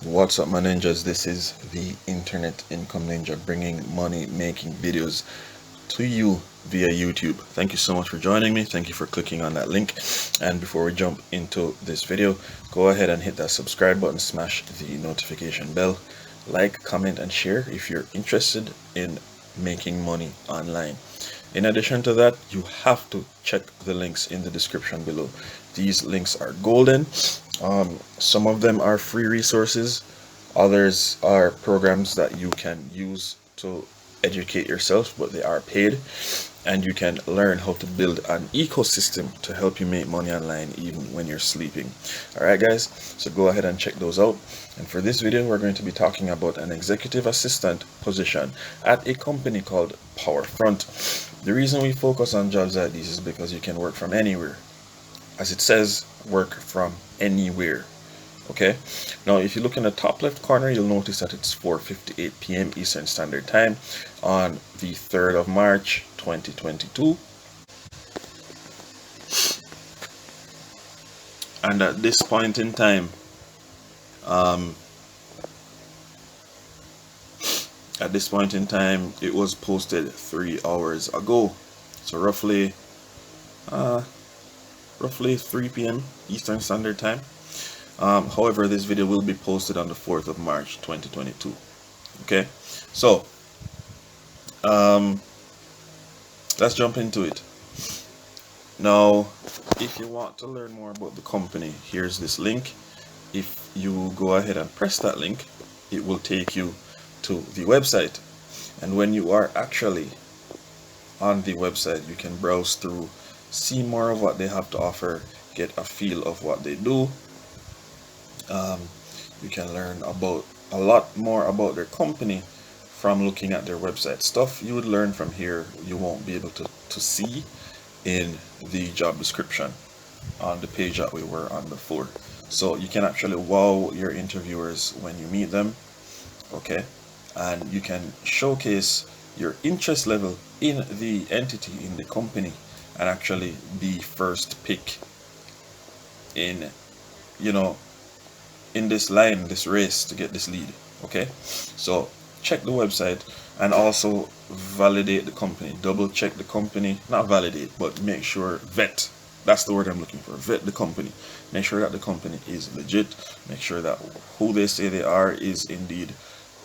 What's up, my ninjas? This is the Internet Income Ninja, bringing money making videos to you via YouTube. Thank you so much for joining me. Thank you for clicking on that link. And before we jump into this video, go ahead and hit that subscribe button, smash the notification bell, like, comment, and share if you're interested in making money online. In addition to that, you have to check the links in the description below. These links are golden. Some of them are free resources, others are programs that you can use to educate yourself, but they are paid, and you can learn how to build an ecosystem to help you make money online even when you're sleeping. All right, guys, so go ahead and check those out. And for this video, we're going to be talking about an executive assistant position at a company called Powerfront. The reason we focus on jobs like these is because you can work from anywhere. As it says, work from anywhere. Okay, now if you look in the top left corner, you'll notice that it's 4:58 p.m. Eastern Standard Time on the 3rd of March 2022. And at this point in time, it was posted 3 hours ago. So roughly 3 p.m. Eastern Standard Time. However, this video will be posted on the 4th of March 2022. Okay, so let's jump into it. Now, if you want to learn more about the company, here's this link. If you go ahead and press that link, it will take you to the website. And when you are actually on the website, you can browse through, see more of what they have to offer, get a feel of what they do. You can learn about a lot more about their company from looking at their website. Stuff you would learn from here you won't be able to see in the job description on the page that we were on before. So you can actually wow your interviewers when you meet them. Okay, and you can showcase your interest level in the entity, in the company, and actually be first pick in, in this line, this race to get this lead. Okay, so check the website and also validate the company. Double check the company, not validate, but make sure, vet, that's the word I'm looking for. Vet the company. Make sure that the company is legit. Make sure that who they say they are is indeed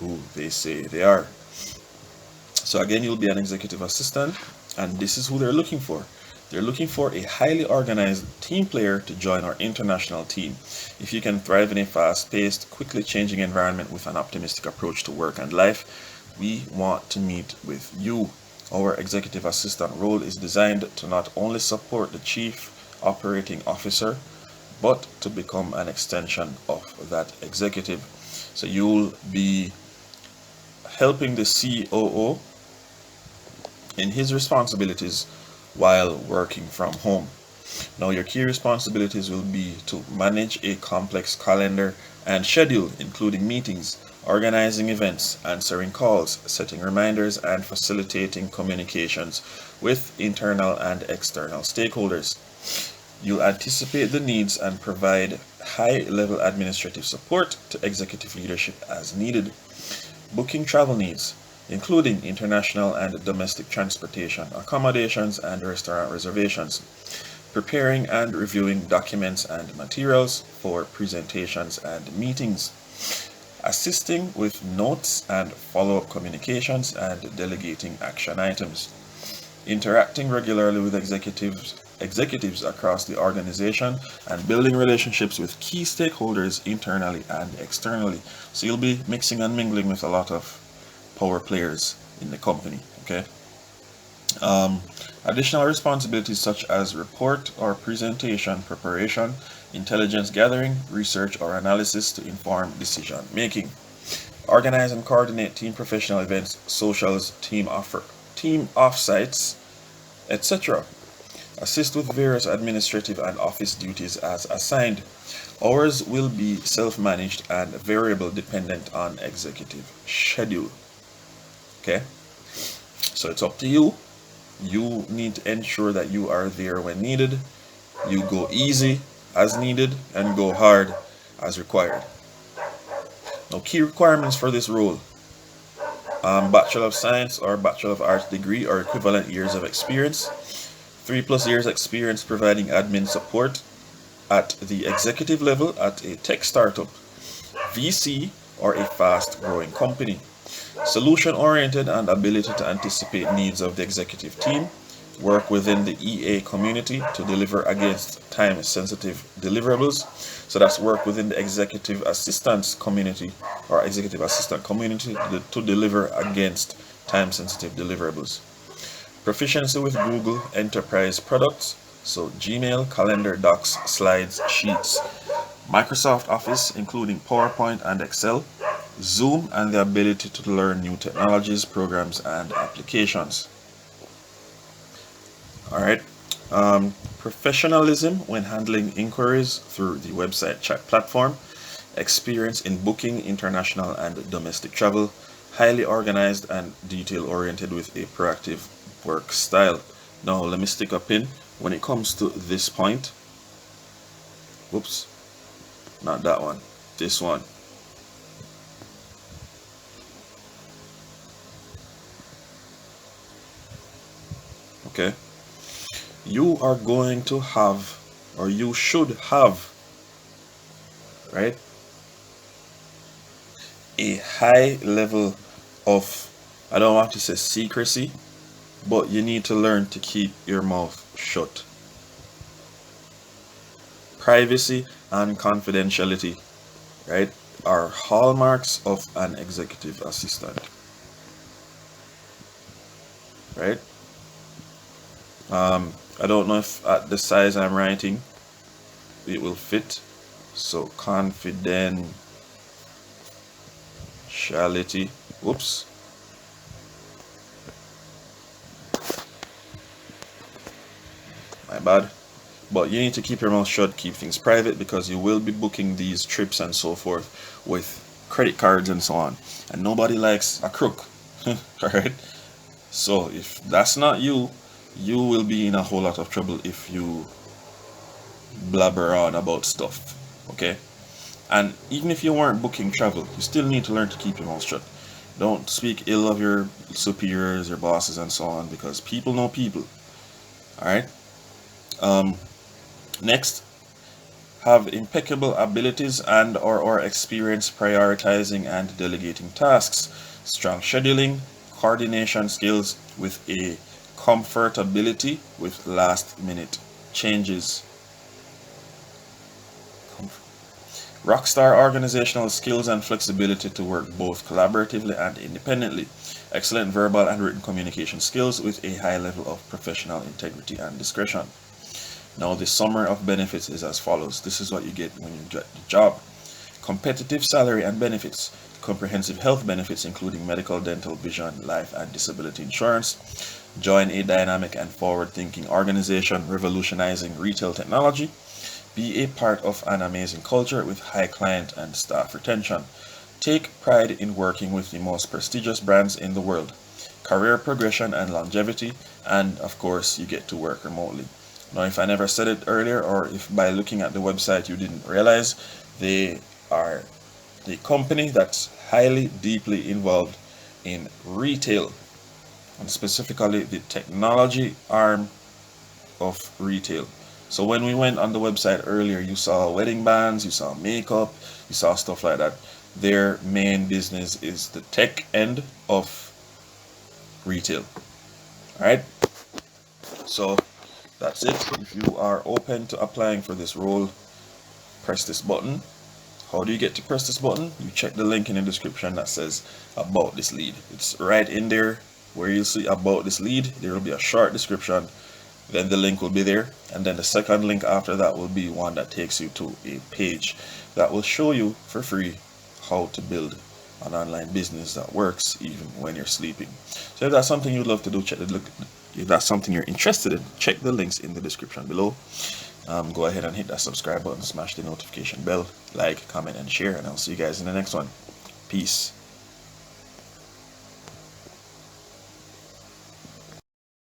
who they say they are. So again, you'll be an executive assistant, and this is who they're looking for. They're looking for a highly organized team player to join our international team. If you can thrive in a fast-paced, quickly changing environment with an optimistic approach to work and life, we want to meet with you. Our executive assistant role is designed to not only support the chief operating officer, but to become an extension of that executive. So you'll be helping the COO in his responsibilities while working from home. Now, your key responsibilities will be to manage a complex calendar and schedule, including meetings, organizing events, answering calls, setting reminders, and facilitating communications with internal and external stakeholders. You'll anticipate the needs and provide high-level administrative support to executive leadership as needed. Booking travel needs, including international and domestic transportation, accommodations, and restaurant reservations. Preparing and reviewing documents and materials for presentations and meetings. Assisting with notes and follow-up communications and delegating action items. Interacting regularly with executives across the organization and building relationships with key stakeholders internally and externally. So you'll be mixing and mingling with a lot of power players in the company. Okay. Additional responsibilities such as report or presentation preparation, intelligence gathering, research or analysis to inform decision making. Organize and coordinate team professional events, socials, team offsites, etc. Assist with various administrative and office duties as assigned. Hours will be self-managed and variable dependent on executive schedule. Okay, so it's up to you. You need to ensure that you are there when needed. You go easy as needed and go hard as required. Now, key requirements for this role: Bachelor of Science or Bachelor of Arts degree or equivalent years of experience, 3+ years experience providing admin support at the executive level at a tech startup, VC, or a fast growing company. Solution oriented and ability to anticipate needs of the executive team, work within the EA community to deliver against time sensitive deliverables. So that's work within the executive assistance community or executive assistant community to deliver against time sensitive deliverables. Proficiency with Google Enterprise products, so Gmail, Calendar, Docs, Slides, Sheets, Microsoft Office, including PowerPoint and Excel, Zoom, and the ability to learn new technologies, programs, and applications. All right. Professionalism when handling inquiries through the website chat platform, experience in booking international and domestic travel, highly organized and detail oriented with a proactive work style. Now let me stick a pin when it comes to this point. Whoops, not that one, this one. Okay, you are going to have, or you should have, right, a high level of, I don't want to say secrecy, but you need to learn to keep your mouth shut. Privacy and confidentiality, right, are hallmarks of an executive assistant, right? I don't know if at the size I'm writing it will fit. So confidentiality, whoops, my bad. But you need to keep your mouth shut, keep things private, because you will be booking these trips and so forth with credit cards and so on, and nobody likes a crook. All right, so if that's not you, you will be in a whole lot of trouble if you blabber on about stuff. Okay, and even if you weren't booking travel, you still need to learn to keep your mouth shut. Don't speak ill of your superiors, your bosses, and so on, because people know people. All right. Next, have impeccable abilities and or experience prioritizing and delegating tasks, strong scheduling, coordination skills with a comfortability with last minute changes. Rockstar organizational skills and flexibility to work both collaboratively and independently. Excellent verbal and written communication skills with a high level of professional integrity and discretion. Now the summary of benefits is as follows. This is what you get when you get the job. Competitive salary and benefits. Comprehensive health benefits including medical, dental, vision, life, and disability insurance. Join a dynamic and forward-thinking organization revolutionizing retail technology. Be a part of an amazing culture with high client and staff retention. Take pride in working with the most prestigious brands in the world. Career progression and longevity, and of course you get to work remotely. Now, if I never said it earlier, or if by looking at the website you didn't realize, they are the company that's highly deeply involved in retail, and specifically the technology arm of retail. So when we went on the website earlier, you saw wedding bands, you saw makeup, you saw stuff like that. Their main business is the tech end of retail. All right, so that's it. If you are open to applying for this role, press this button. How do you get to press this button? You check the link in the description that says about this lead. It's right in there where you'll see about this lead. There will be a short description, then the link will be there, and then the second link after that will be one that takes you to a page that will show you for free how to build an online business that works even when you're sleeping. So if that's something you'd love to do, check the look. If that's something you're interested in, check the links in the description below. Go ahead and hit that subscribe button, smash the notification bell, like, comment, and share, and I'll see you guys in the next one. Peace.